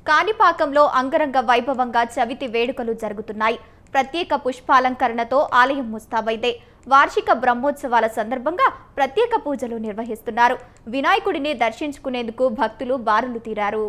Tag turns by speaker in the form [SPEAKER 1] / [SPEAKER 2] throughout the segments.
[SPEAKER 1] కాణిపాకంలో అంగరంగ వైభవంగా చవితి వేడుకలు జరుగుతున్నాయి. ప్రత్యేక పుష్పాలంకరణతో ఆలయం ముస్తాబైంది. వార్షిక బ్రహ్మోత్సవాల సందర్భంగా ప్రత్యేక పూజలు నిర్వహిస్తున్నారు. వినాయకుడిని దర్శించుకునేందుకు భక్తులు బారులు తీరారు.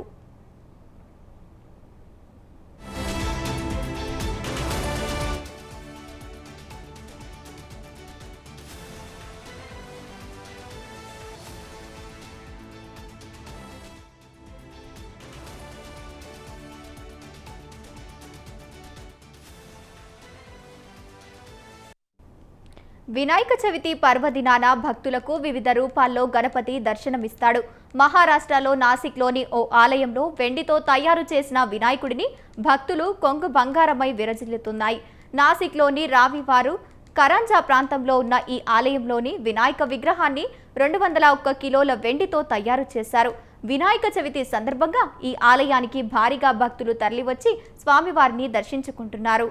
[SPEAKER 1] వినాయక చవితి పర్వదినాన భక్తులకు వివిధ రూపాల్లో గణపతి దర్శనమిస్తాడు. మహారాష్ట్రలో నాసిక్లోని ఓ ఆలయంలో వెండితో తయారు చేసిన వినాయకుడిని భక్తులు కొంగు బంగారమై విరజిల్లుతున్నాయి. నాసిక్లోని రావివారు కరాంజా ప్రాంతంలో ఉన్న ఈ ఆలయంలోని వినాయక విగ్రహాన్ని 201 కిలోల వెండితో తయారు చేశారు. వినాయక చవితి సందర్భంగా ఈ ఆలయానికి భారీగా భక్తులు తరలివచ్చి స్వామివారిని దర్శించుకుంటున్నారు.